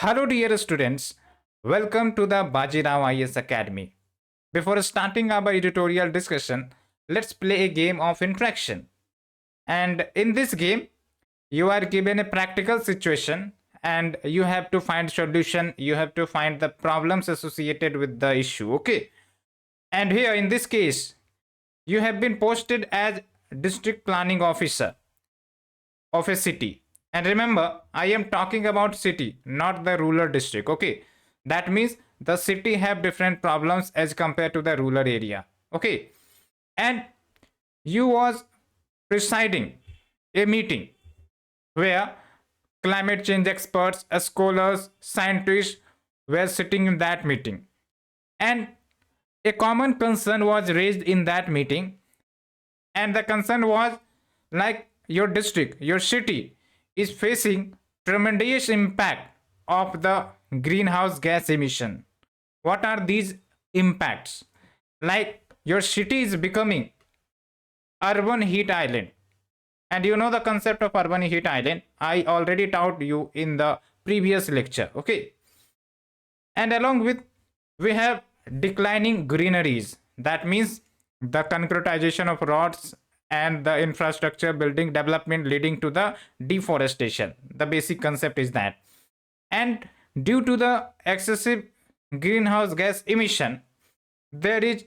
Hello, dear students. Welcome to the Bajirao IS Academy. Before starting our editorial discussion, let's play a game of interaction. And in this game, you are given a practical situation and you have to find solution. You have to find the problems associated with the issue. Okay. And here in this case, you have been posted as district planning officer of a city. And remember, I am talking about city, not the rural district. Okay, that means the city have different problems as compared to the rural area. Okay, and you was presiding a meeting where climate change experts, scholars, scientists were sitting in that meeting, and a common concern was raised in that meeting, and the concern was like your district, your city is facing tremendous impact of the greenhouse gas emission. What are these impacts? Like your city is becoming urban heat island, and you know the concept of urban heat island, I already taught you in the previous lecture. Okay, and along with, we have declining greeneries. That means the concretization of roads and the infrastructure building development leading to the deforestation. The basic concept is that. And due to the excessive greenhouse gas emission, there is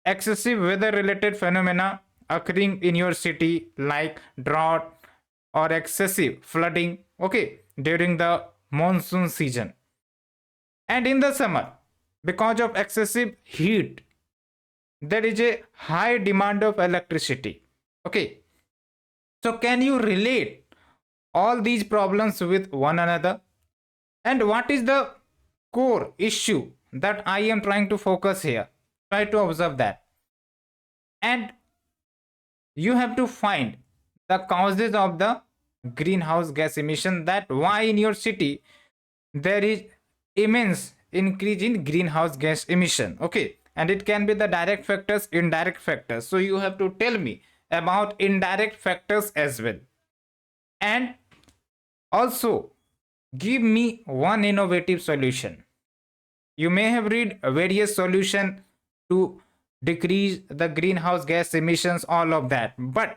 excessive weather related phenomena occurring in your city, like drought or excessive flooding, okay, during the monsoon season. And in the summer, because of excessive heat, there is a high demand of electricity. Okay, so can you relate all these problems with one another? And what is the core issue that I am trying to focus here? Try to observe that. And you have to find the causes of the greenhouse gas emission, that why in your city there is immense increase in greenhouse gas emission. Okay, and it can be the direct factors, indirect factors. So you have to tell me about indirect factors as well, and also give me one innovative solution. You may have read various solution to decrease the greenhouse gas emissions, all of that, but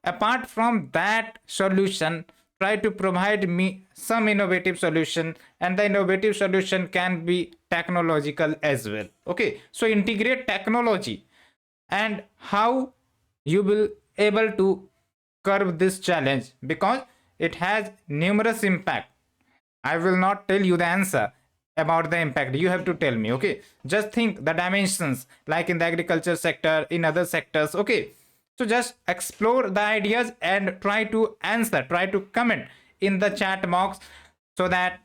apart from that solution, try to provide me some innovative solution, and the innovative solution can be technological as well. Okay, so integrate technology and how you will able to curb this challenge, because it has numerous impact. I will not tell you the answer about the impact, you have to tell me. Okay, just think the dimensions, like in the agriculture sector, in other sectors. Okay, so just explore the ideas and try to answer, try to comment in the chat box, so that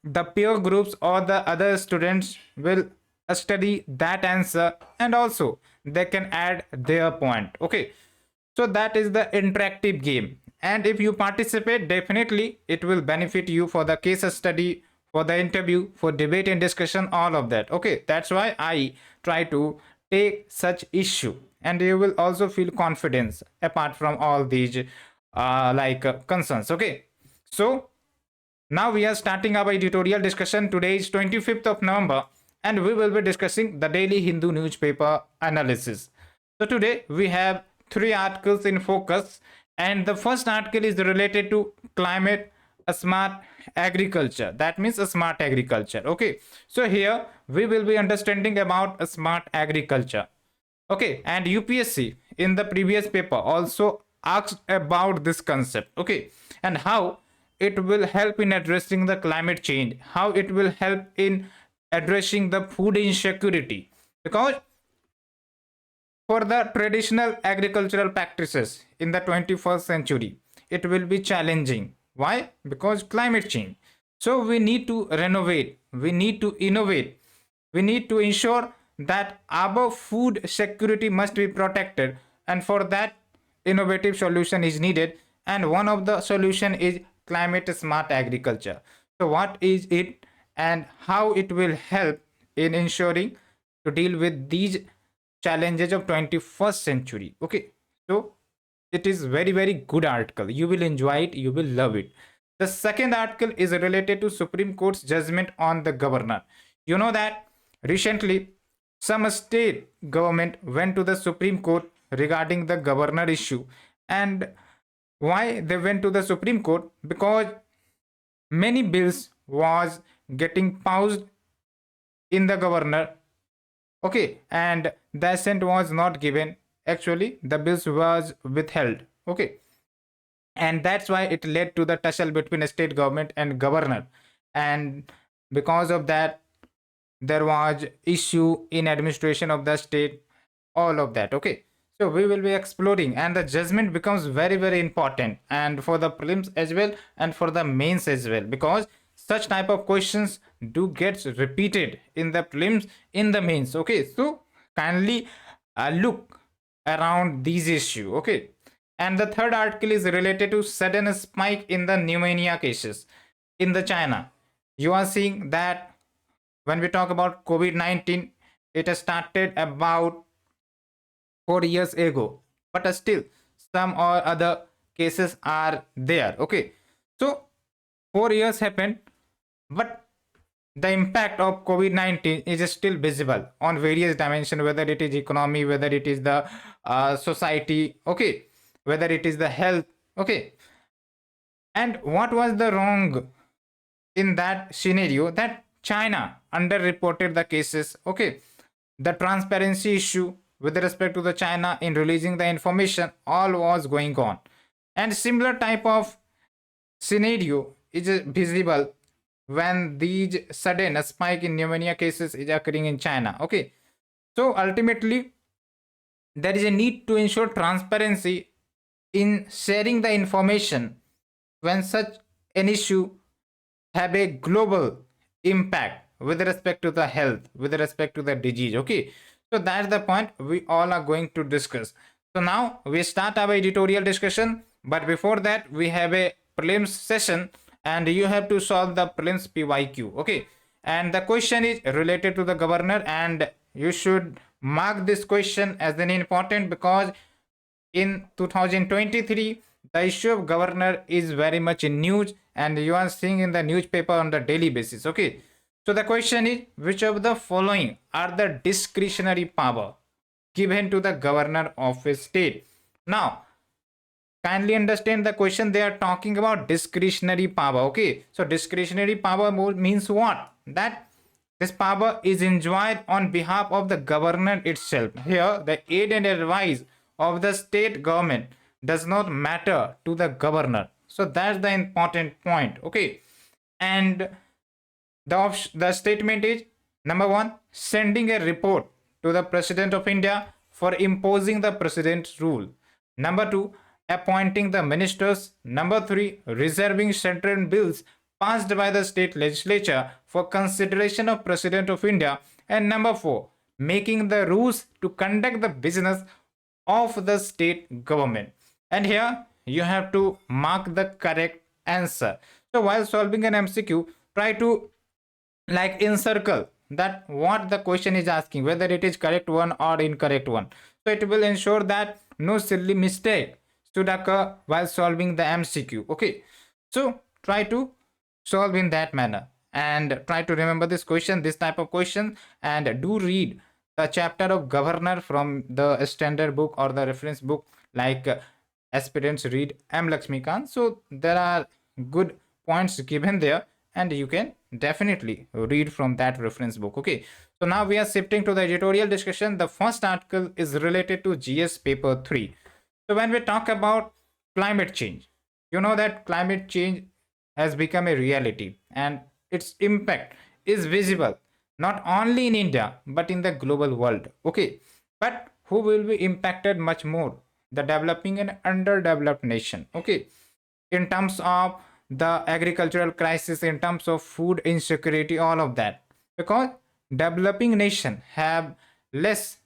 the peer groups or the other students will study that answer, and also they can add their point. Okay, so that is the interactive game, and if you participate, definitely it will benefit you for the case study, for the interview, for debate and discussion, all of that. Okay, that's why I try to take such issue, and you will also feel confidence apart from all these concerns. Okay, so now we are starting our editorial discussion. Today is 25th of November, and we will be discussing the daily Hindu newspaper analysis. So today we have three articles in focus, and the first article is related to climate, a smart agriculture. That means a smart agriculture. Okay, so here we will be understanding about a smart agriculture. Okay, and UPSC in the previous paper also asked about this concept. Okay, and how it will help in addressing the climate change, how it will help in addressing the food insecurity, because for the traditional agricultural practices in the 21st century, it will be challenging. Why? Because climate change. So we need to renovate, we need to innovate, we need to ensure that our food security must be protected, and for that innovative solution is needed, and one of the solution is climate smart agriculture. So what is it, and how it will help in ensuring to deal with these challenges of 21st century? Okay, so it is very good article, you will enjoy it, you will love it. The second article is related to Supreme Court's judgment on the governor. You know that recently some state government went to the Supreme Court regarding the governor issue. And why they went to the Supreme Court? Because many bills was getting paused in the governor, okay, and the assent was not given. Actually the bills was withheld, okay, and that's why it led to the tussle between state government and governor. And because of that, there was issue in administration of the state, all of that, okay. So we will be exploring, and the judgment becomes very very important, and for the prelims as well and for the mains as well, because such type of questions do gets repeated in the prelims, in the mains, okay. So kindly look around these issue, okay. And the third article is related to sudden spike in the pneumonia cases in the China. You are seeing that when we talk about COVID-19, it has started about 4 years ago, but still some or other cases are there, okay. So 4 years happened, but the impact of COVID-19 is still visible on various dimensions, whether it is economy, whether it is the society, okay, whether it is the health, okay. And what was the wrong in that scenario? That China underreported the cases, okay. The transparency issue with respect to the China in releasing the information all was going on, and similar type of scenario is visible when these sudden spike in pneumonia cases is occurring in China, okay. So ultimately there is a need to ensure transparency in sharing the information when such an issue have a global impact with respect to the health, with respect to the disease, okay. So that's the point we all are going to discuss. So now we start our editorial discussion, but before that we have a prelims session, and you have to solve the prelims PYQ, okay. And the question is related to the governor, and you should mark this question as an important, because in 2023 the issue of governor is very much in news, and you are seeing in the newspaper on the daily basis, okay. So the question is, which of the following are the discretionary power given to the governor of a state? Now kindly understand the question, they are talking about discretionary power, okay. So discretionary power means what? That this power is enjoyed on behalf of the governor itself. Here the aid and advice of the state government does not matter to the governor. So that's the important point, okay. And the statement is, number one, sending a report to the President of India for imposing the president's rule. Number two, appointing the ministers. Number three, reserving certain bills passed by the state legislature for consideration of President of India. And number four, making the rules to conduct the business of the state government. And here you have to mark the correct answer. So while solving an MCQ, try to like encircle that what the question is asking, whether it is correct one or incorrect one. So it will ensure that no silly mistake should occur while solving the MCQ, okay. So try to solve in that manner, and try to remember this question, this type of question, and do read the chapter of governor from the standard book or the reference book, like aspirants read M. Lakshmikant. So there are good points given there, and you can definitely read from that reference book, okay. So now we are shifting to the editorial discussion. The first article is related to GS paper 3. So when we talk about climate change, you know that climate change has become a reality, and its impact is visible not only in India but in the global world, okay. But who will be impacted much more? The developing and underdeveloped nation, okay, in terms of the agricultural crisis, in terms of food insecurity, all of that, because developing nation have less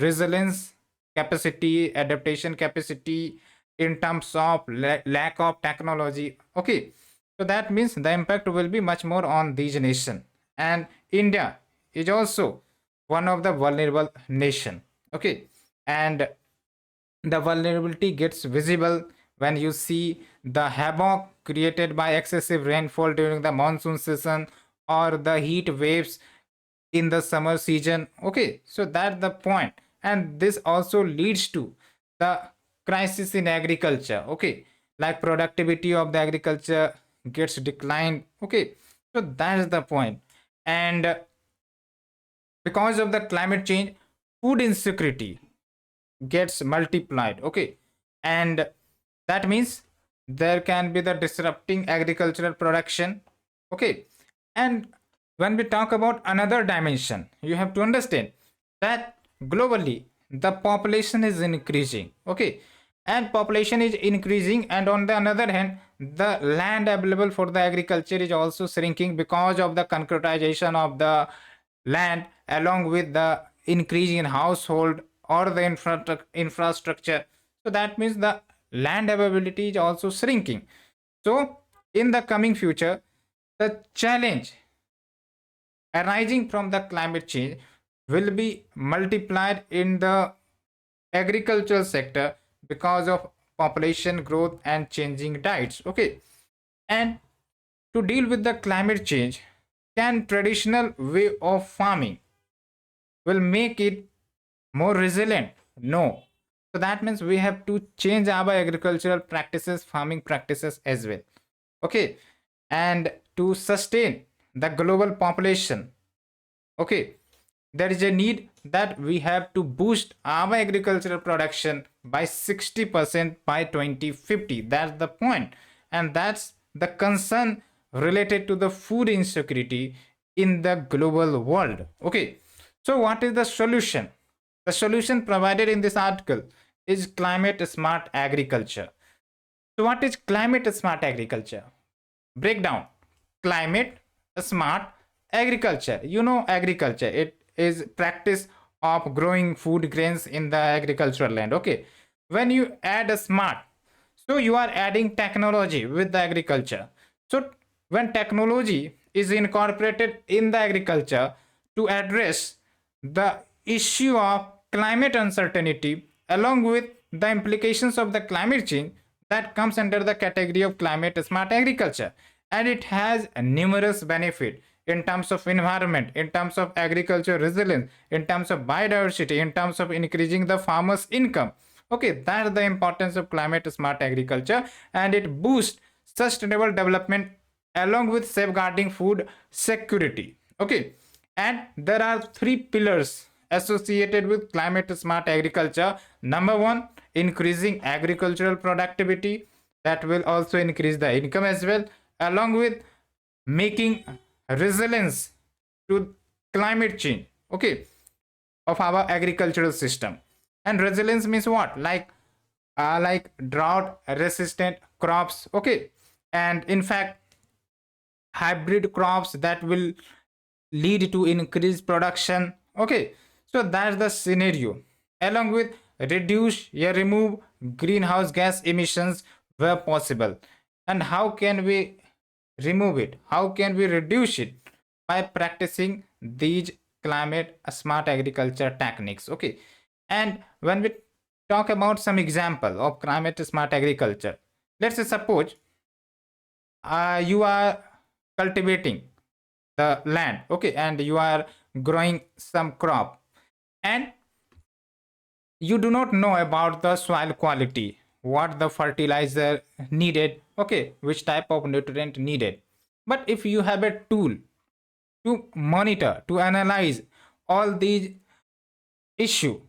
resilience capacity, adaptation capacity, in terms of lack of technology, okay. So that means the impact will be much more on these nation, and India is also one of the vulnerable nation, okay. And the vulnerability gets visible when you see the havoc created by excessive rainfall during the monsoon season or the heat waves in the summer season. Okay, so that's the point. And this also leads to the crisis in agriculture. Okay, like productivity of the agriculture gets declined. Okay, so that's the point. And because of the climate change, food insecurity gets multiplied. Okay, and that means there can be the disrupting agricultural production. Okay, and when we talk about another dimension, you have to understand that globally the population is increasing. Okay, and population is increasing, and on the other hand the land available for the agriculture is also shrinking because of the concretization of the land along with the increase in household or the infrastructure. So that means the land availability is also shrinking. So in the coming future, the challenge arising from the climate change will be multiplied in the agricultural sector because of population growth and changing diets. Okay, and to deal with the climate change, can traditional way of farming will make it more resilient? No. So that means we have to change our agricultural practices, farming practices as well. Okay, and to sustain the global population, okay, there is a need that we have to boost our agricultural production by 60% by 2050. That's the point, and that's the concern related to the food insecurity in the global world. Okay, so what is the solution? The solution provided in this article is climate smart agriculture. So what is climate smart agriculture? Breakdown: climate smart agriculture, you know, agriculture, it is practice of growing food grains in the agricultural land. Okay, when you add a smart, so you are adding technology with the agriculture. So when technology is incorporated in the agriculture to address the issue of climate uncertainty along with the implications of the climate change, that comes under the category of climate smart agriculture, and it has numerous benefit in terms of environment, in terms of agriculture resilience, in terms of biodiversity, in terms of increasing the farmers income. Okay, that's the importance of climate smart agriculture, and it boosts sustainable development along with safeguarding food security. Okay, and there are three pillars associated with climate smart agriculture. Number one, increasing agricultural productivity, that will also increase the income as well, along with making resilience to climate change, okay, of our agricultural system. And resilience means what? Like drought resistant crops. Okay, and in fact hybrid crops that will lead to increased production. Okay, so that's the scenario, along with reduce or remove greenhouse gas emissions where possible. And how can we remove it, how can we reduce it? By practicing these climate smart agriculture techniques. Okay, and when we talk about some example of climate smart agriculture, let's say suppose you are cultivating the land. Okay, and you are growing some crop, and you do not know about the soil quality, what the fertilizer needed, okay, which type of nutrient needed. But if you have a tool to monitor, to analyze all these issue,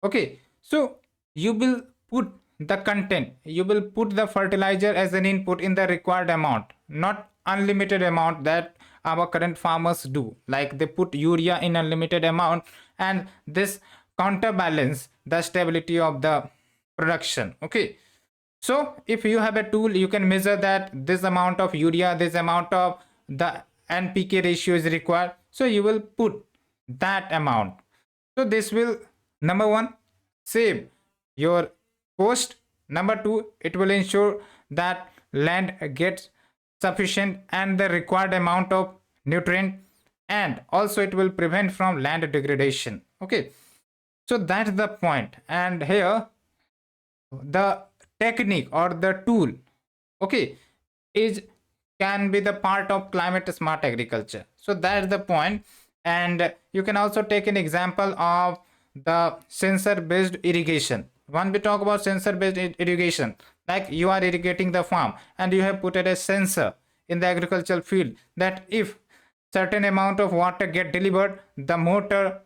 okay, so you will put the content, you will put the fertilizer as an input in the required amount, not unlimited amount that our current farmers do, like they put urea in unlimited amount, and this counterbalance the stability of the production. Okay, so if you have a tool, you can measure that this amount of urea, this amount of the NPK ratio is required, so you will put that amount. So this will, number one, save your cost. Number two, it will ensure that land gets sufficient and the required amount of nutrient, and also it will prevent from land degradation. Okay, so that's the point. And here the technique or the tool, okay, is can be the part of climate smart agriculture. So that's the point. And you can also take an example of the sensor based irrigation. When we talk about sensor based irrigation, like you are irrigating the farm and you have put a sensor in the agricultural field that if certain amount of water get delivered, the motor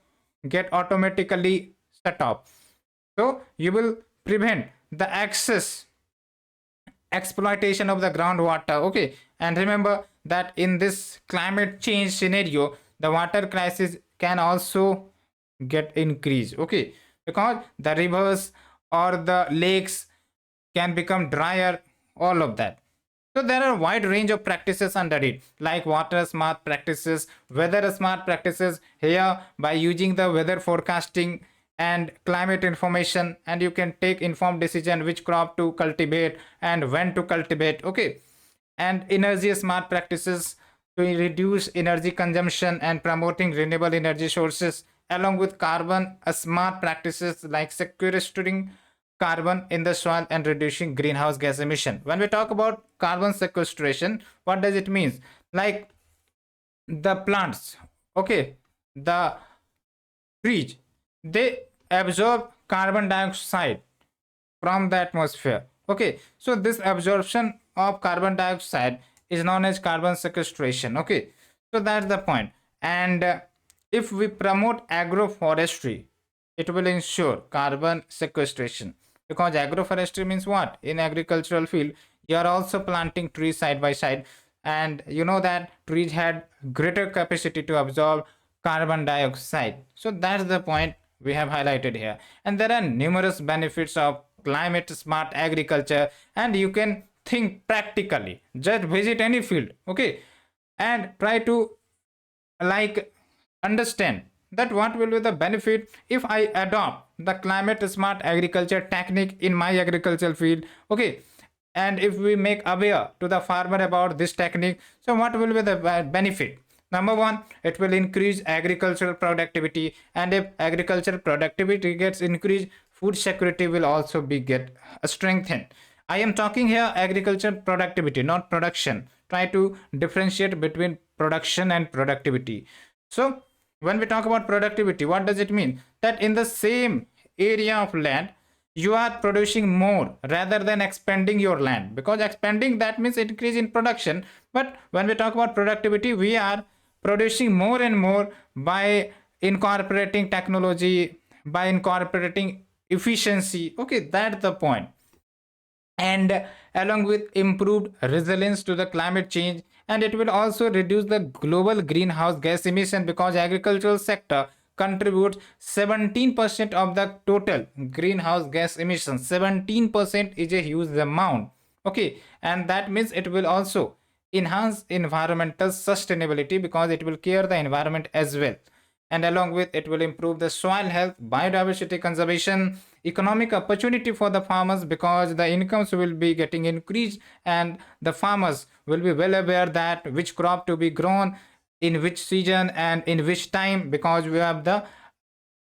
get automatically shut off. So you will prevent the excess exploitation of the groundwater. Okay, and remember that in this climate change scenario, the water crisis can also get increased. Okay, because the rivers or the lakes can become drier, all of that. So there are a wide range of practices under it, like water smart practices, weather smart practices here by using the weather forecasting and climate information, and you can take informed decision which crop to cultivate and when to cultivate. Okay, and energy smart practices to reduce energy consumption and promoting renewable energy sources, along with carbon smart practices like sequestering carbon in the soil and reducing greenhouse gas emission. When we talk about carbon sequestration, what does it mean? Like the plants, okay, the trees, they absorb carbon dioxide from the atmosphere. Okay, so this absorption of carbon dioxide is known as carbon sequestration. Okay, so that's the point. And if we promote agroforestry, it will ensure carbon sequestration, because agroforestry means what? In agricultural field, you are also planting trees side by side, and you know that trees had greater capacity to absorb carbon dioxide. So that's the point we have highlighted here. And there are numerous benefits of climate smart agriculture, and you can think practically. Just visit any field, okay, and try to like understand that what will be the benefit if I adopt the climate smart agriculture technique in my agricultural field. Okay, and if we make aware to the farmer about this technique, so what will be the benefit? Number one, it will increase agricultural productivity, and if agricultural productivity gets increased, food security will also be get strengthened. I am talking here agriculture productivity, not production. Try to differentiate between production and productivity. So when we talk about productivity, what does it mean? That in the same area of land, you are producing more rather than expanding your land, because expanding, that means increase in production. But when we talk about productivity, we are producing more and more by incorporating technology, by incorporating efficiency. Okay, that's the point. And along with improved resilience to the climate change, and it will also reduce the global greenhouse gas emission, because agricultural sector contributes 17% of the total greenhouse gas emissions. 17% is a huge amount. Okay, and that means it will also enhance environmental sustainability, because it will care the environment as well. And along with it will improve the soil health, biodiversity conservation, economic opportunity for the farmers, because the incomes will be getting increased, and the farmers will be well aware that which crop to be grown in which season and in which time, because we have the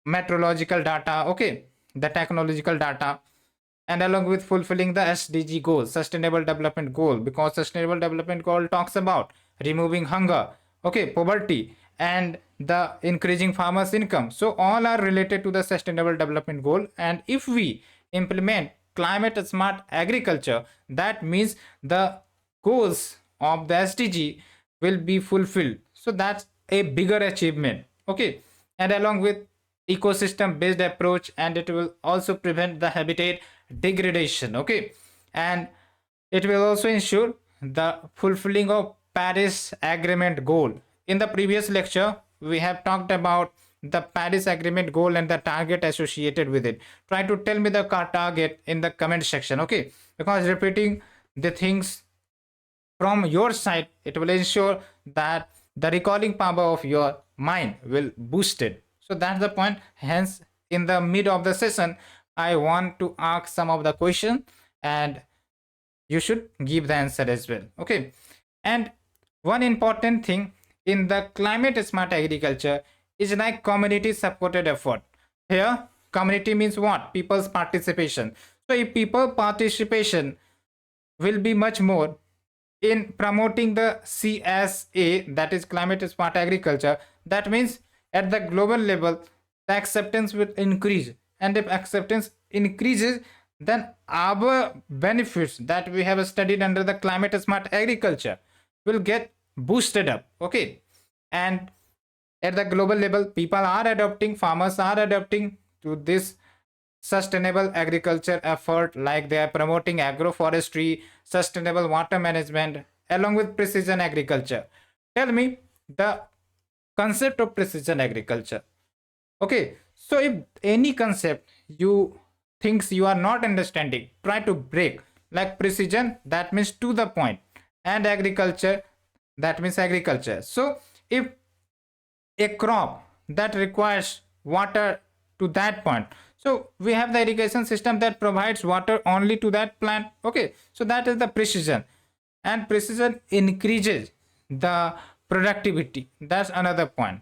meteorological data, okay, the technological data. And along with fulfilling the SDG goal, sustainable development goal, because sustainable development goal talks about removing hunger, okay, poverty, and the increasing farmers income. So all are related to the sustainable development goal. And if we implement climate smart agriculture, that means the goals of the SDG will be fulfilled. So that's a bigger achievement. Okay, and along with ecosystem based approach, and it will also prevent the habitat degradation. Okay, and it will also ensure the fulfilling of Paris Agreement goal. In the previous lecture, we have talked about the Paris Agreement goal and the target associated with it. Try to tell me the target in the comment section, okay? Because repeating the things from your side, it will ensure that the recalling power of your mind will boost it. So that's the point. Hence, in the mid of the session, I want to ask some of the question, and you should give the answer as well. Okay, and one important thing in the climate smart agriculture is like community supported effort. Here community means what? People's participation. So if people participation will be much more in promoting the CSA, that is climate smart agriculture. That means at the global level, the acceptance will increase. And if acceptance increases, then our benefits that we have studied under the climate smart agriculture will get boosted up. Okay. And at the global level, people are adopting, farmers are adopting to this sustainable agriculture effort, like they are promoting agroforestry, sustainable water management, along with precision agriculture. Tell me the concept of precision agriculture. Okay, so if any concept you thinks you are not understanding, try to break. Like precision, that means to the point, and agriculture, that means agriculture. So if a crop that requires water to that point, so we have the irrigation system that provides water only to that plant. Okay, so that is the precision, and precision increases the productivity. That's another point.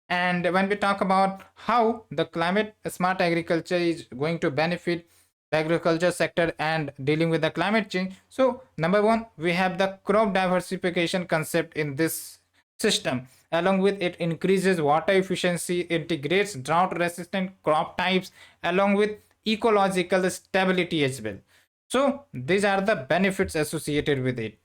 And when we talk about how the climate smart agriculture is going to benefit the agriculture sector and dealing with the climate change, so number one, we have the crop diversification concept in this system. Along with it, increases water efficiency, integrates drought resistant crop types, along with ecological stability as well. So these are the benefits associated with it.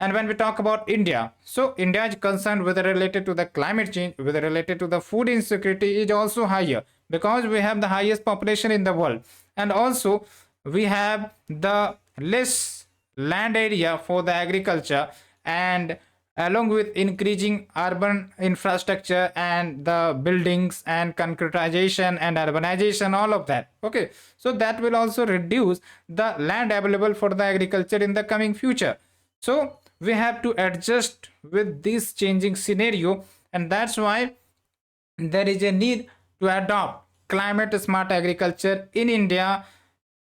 And when we talk about India, so India is concerned whether related to the climate change, whether related to the food insecurity is also higher, because we have the highest population in the world, and also we have the less land area for the agriculture, and along with increasing urban infrastructure and the buildings and concretization and urbanization, all of that. Okay, so that will also reduce the land available for the agriculture in the coming future. So we have to adjust with this changing scenario, and that's why there is a need to adopt climate smart agriculture in India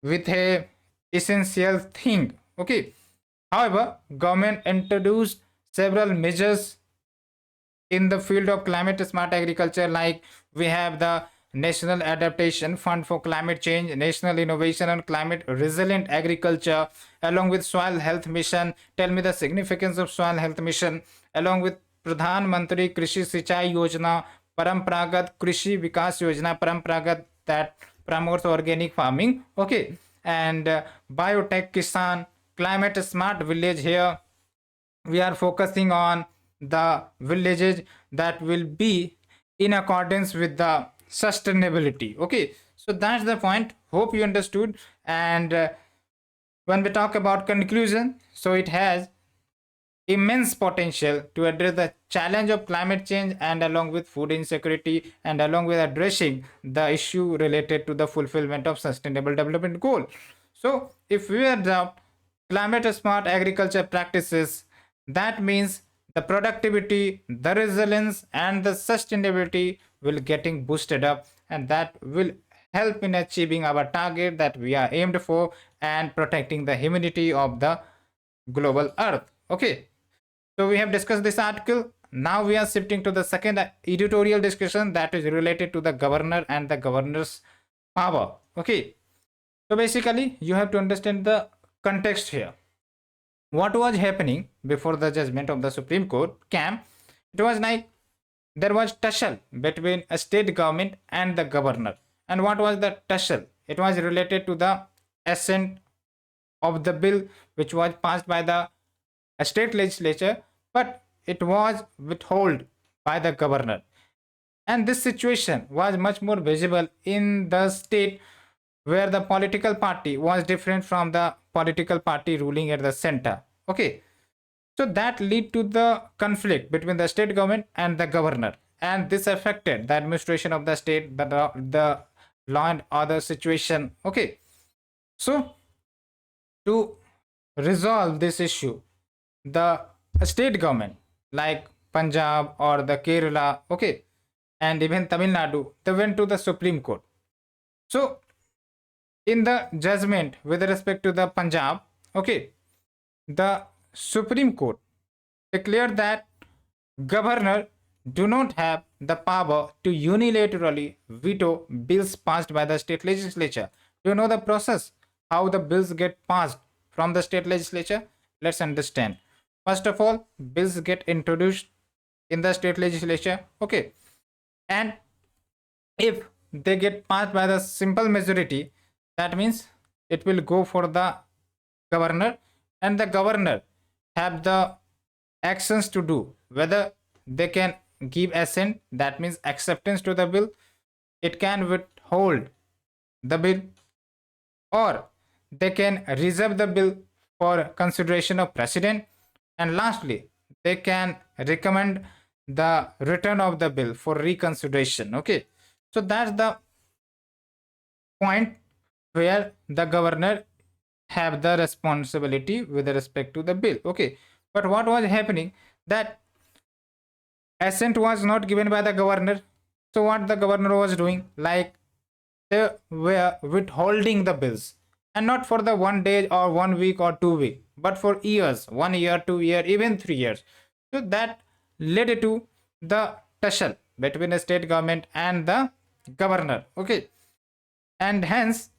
with a essential thing. Okay, however, government introduced several measures in the field of climate smart agriculture, like we have the National Adaptation Fund for Climate Change, National Innovation and Climate Resilient Agriculture, along with Soil Health Mission. Tell me the significance of Soil Health Mission, along with Pradhan Mantri Krishi Sichai Yojana, Parampragat Krishi Vikas Yojana, Parampragat, that promotes organic farming. Okay, and Biotech Kisan, Climate Smart Village. Here we are focusing on the villages that will be in accordance with the sustainability. Okay, so that's the point. Hope you understood. And when we talk about conclusion, so it has immense potential to address the challenge of climate change, and along with food insecurity, and along with addressing the issue related to the fulfillment of sustainable development goal. So if we adopt climate smart agriculture practices, that means the productivity, the resilience and the sustainability will getting boosted up, and that will help in achieving our target that we are aimed for, and protecting the humanity of the global earth. Okay, so we have discussed this article. Now we are shifting to the second editorial discussion, that is related to the governor and the governor's power. Okay, so basically you have to understand the context here. What was happening before the judgment of the Supreme Court came? It was like there was tussle between a state government and the governor. And what was the tussle? It was related to the assent of the bill which was passed by the state legislature, but it was withheld by the governor. And this situation was much more visible in the state where the political party was different from the political party ruling at the center. Okay, so that lead to the conflict between the state government and the governor, and this affected the administration of the state, the law and order situation. Okay, so to resolve this issue, the state government like Punjab or the Kerala, okay, and even Tamil Nadu, they went to the Supreme Court. So in the judgment with respect to the Punjab, okay, the Supreme Court declared that governor do not have the power to unilaterally veto bills passed by the state legislature. Do you know the process how the bills get passed from the state legislature? Let's understand. First of all, bills get introduced in the state legislature, okay, and if they get passed by the simple majority, that means it will go for the governor, and the governor have the actions to do whether they can give assent, that means acceptance to the bill, it can withhold the bill, or they can reserve the bill for consideration of president, and lastly they can recommend the return of the bill for reconsideration, okay. So that's the point where the governor have the responsibility with respect to the bill, okay. But what was happening, that assent was not given by the governor. So what the governor was doing, like they were withholding the bills, and not for the 1 day or 1 week or 2 week, but for years, 1 year, 2 year, even 3 years. So that led to the tussle between the state government and the governor, okay, and hence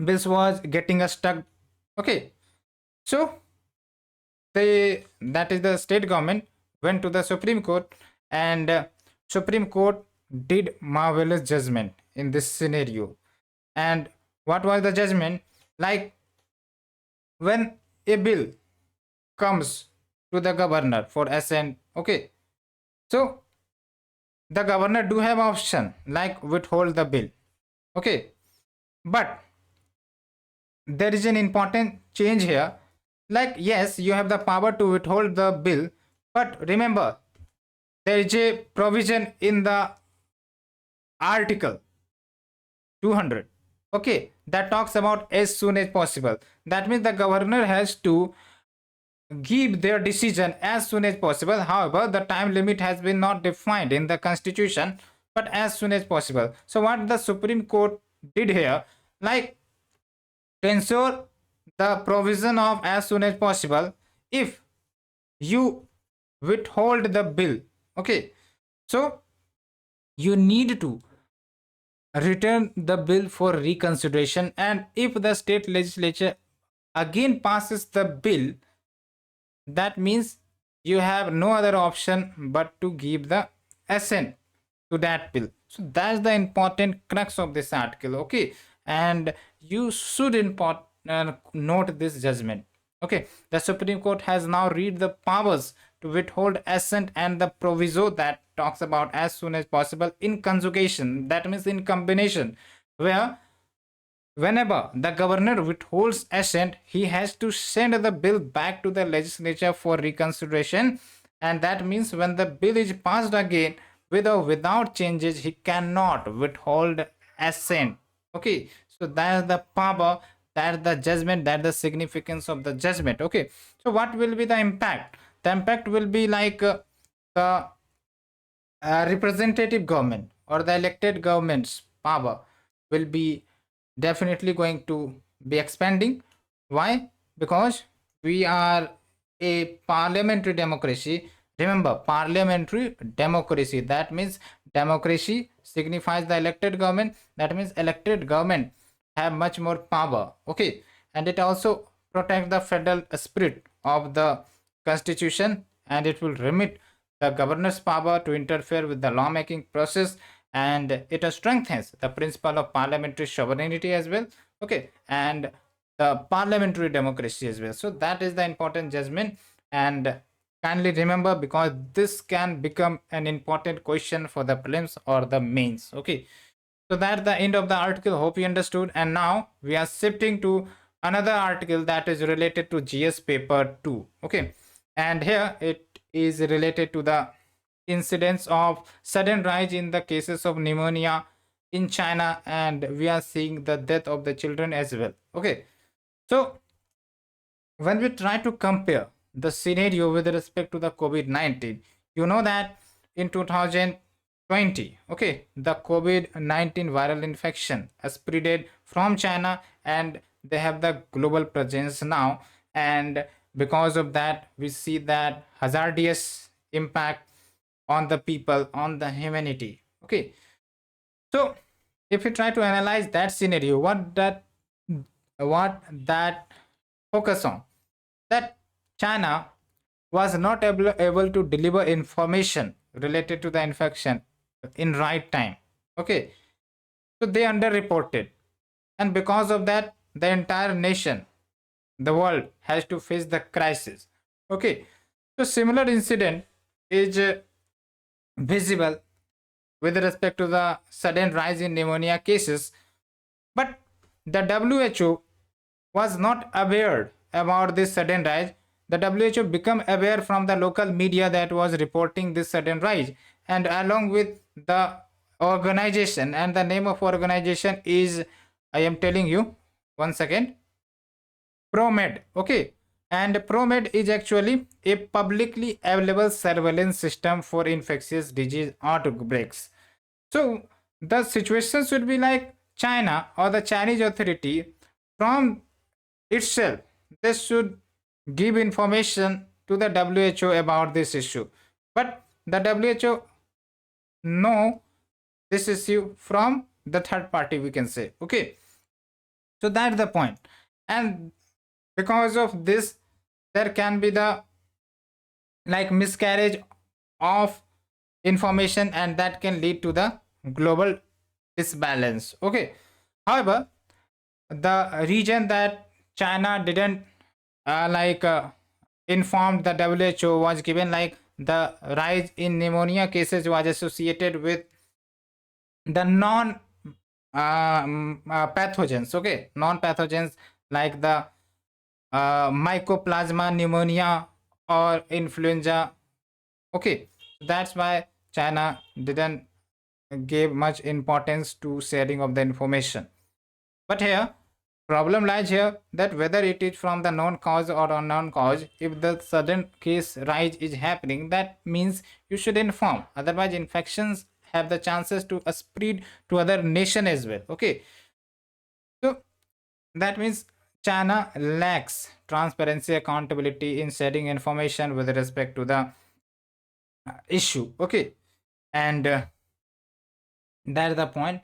bills was getting stuck, okay. So they, that is the state government, went to the Supreme Court, and Supreme Court did marvelous judgment in this scenario. And what was the judgment, like when a bill comes to the governor for assent, okay, so the governor do have option like withhold the bill, okay, but there is an important change here, like yes, you have the power to withhold the bill, but remember there is a provision in the article 200, okay, that talks about as soon as possible. That means the governor has to give their decision as soon as possible. However, the time limit has been not defined in the constitution, but as soon as possible. So what the Supreme Court did here, like to ensure the provision of as soon as possible, if you withhold the bill, okay, so you need to return the bill for reconsideration, and if the state legislature again passes the bill, that means you have no other option but to give the assent to that bill. So that's the important crux of this article, okay, and you should note this judgment, okay. The Supreme Court has now read the powers to withhold assent and the proviso that talks about as soon as possible in conjugation, that means in combination, where whenever the governor withholds assent, he has to send the bill back to the legislature for reconsideration, and that means when the bill is passed again with or without changes, he cannot withhold assent, okay. So that is the power, that is the judgment, that is the significance of the judgment, okay. So what will be the impact? The impact will be like the representative government or the elected government's power will be definitely going to be expanding. Why? Because we are a parliamentary democracy. Remember, parliamentary democracy, that means democracy signifies the elected government, that means elected government have much more power, okay, and it also protects the federal spirit of the constitution, and it will remit the governor's power to interfere with the lawmaking process, and it strengthens the principle of parliamentary sovereignty as well, okay, and the parliamentary democracy as well. So that is the important judgment, and kindly remember, because this can become an important question for the prelims or the mains, okay. So that's the end of the article, hope you understood, and now we are shifting to another article that is related to GS paper 2, okay, and here it is related to the incidence of sudden rise in the cases of pneumonia in China, and we are seeing the death of the children as well, okay. So when we try to compare the scenario with respect to the COVID-19, you know that in 2020, okay, the COVID-19 viral infection spread from China, and they have the global presence now, and because of that we see that hazardous impact on the people, on the humanity, okay. So if you try to analyze that scenario, what that focus on, that China was not able to deliver information related to the infection in right time. Okay, so they underreported, and because of that, the entire nation, the world, has to face the crisis. Okay, so similar incident is visible with respect to the sudden rise in pneumonia cases, but the WHO was not aware about this sudden rise. The WHO became aware from the local media that was reporting this sudden rise, and along with the organization, and the name of organization is, I am telling you, one second, ProMed. Okay, and ProMed is actually a publicly available surveillance system for infectious disease outbreaks. So the situation should be like China or the Chinese authority from itself. They should give information to the WHO about this issue. But the WHO know this issue from the third party, we can say. Okay. So that's the point. And because of this, there can be the like miscarriage of information, and that can lead to the global disbalance. Okay, however, the region that China didn't informed the WHO was given like the rise in pneumonia cases was associated with the non pathogens. Okay, non pathogens like the mycoplasma pneumonia or influenza. Okay, that's why China didn't give much importance to sharing of the information. But here, problem lies here that whether it is from the known cause or unknown cause, if the sudden case rise is happening, that means you should inform. Otherwise, infections have the chances to spread to other nation as well. Okay, so that means China lacks transparency, accountability in sharing information with respect to the issue. Okay, and that's the point.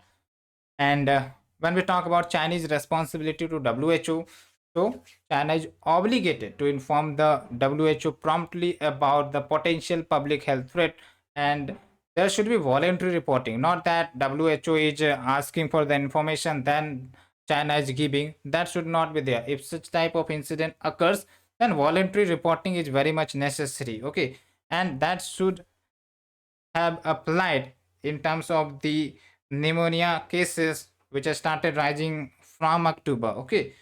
And when we talk about Chinese responsibility to WHO, so China is obligated to inform the WHO promptly about the potential public health threat, and there should be voluntary reporting, not that WHO is asking for the information, then China is giving. That should not be there. If such type of incident occurs, then voluntary reporting is very much necessary. Okay, and that should have applied in terms of the pneumonia cases which have started rising from October. Okay,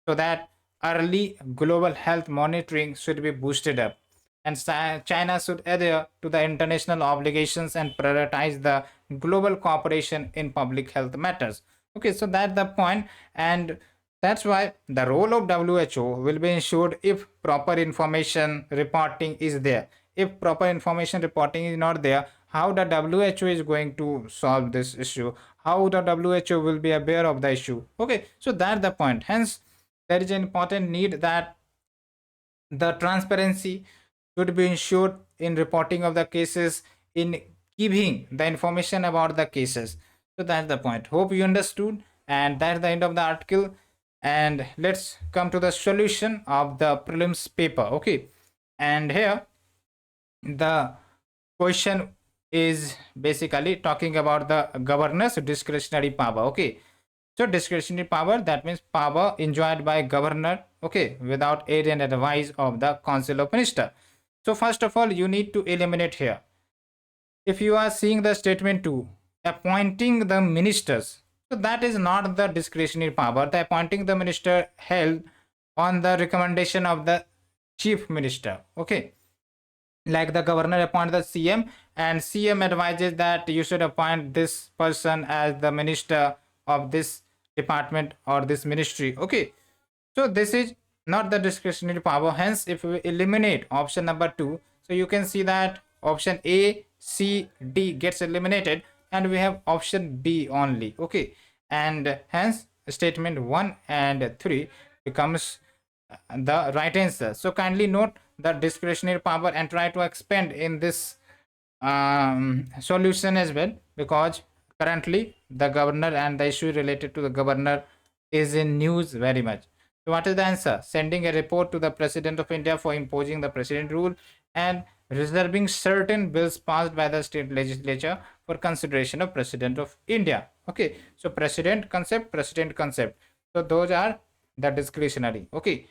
so that early global health monitoring should be boosted up, and China should adhere to the international obligations and prioritize the global cooperation in public health matters. Okay, so that's the point, and that's why the role of WHO will be ensured if proper information reporting is there. If proper information reporting is not there, how the WHO is going to solve this issue? How the WHO will be aware of the issue? Okay, so that's the point. Hence, there is an important need that the transparency should be ensured in reporting of the cases, in giving the information about the cases. So that's the point. Hope you understood, and that's the end of the article. And let's come to the solution of the prelims paper. Okay, and here the question is basically talking about the governor's discretionary power. Okay, so discretionary power, that means power enjoyed by governor, okay, without aid and advice of the council of minister. So first of all, you need to eliminate here. If you are seeing the statement 2, appointing the ministers, so that is not the discretionary power. The appointing the minister held on the recommendation of the chief minister. Okay, like the governor appoint the CM, and CM advises that you should appoint this person as the minister of this department or this ministry. Okay, so this is not the discretionary power. Hence, if we eliminate option number 2, so you can see that option A, C, D gets eliminated, and we have option B only. Okay, and hence statement 1 and 3 becomes the right answer. So kindly note the discretionary power and try to expand in this solution as well, because currently the governor and the issue related to the governor is in news very much. So what is the answer? Sending a report to the President of India for imposing the president rule and reserving certain bills passed by the state legislature for consideration of President of India. Okay, so president concept. So those are the discretionary. Okay,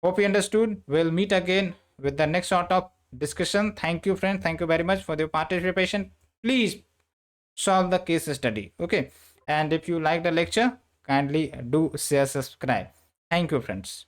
hope you understood. We'll meet again with the next sort of discussion. Thank you, friend. Thank you very much for your participation. Please solve the case study. Okay, and if you like the lecture, kindly do share, subscribe. Thank you, friends.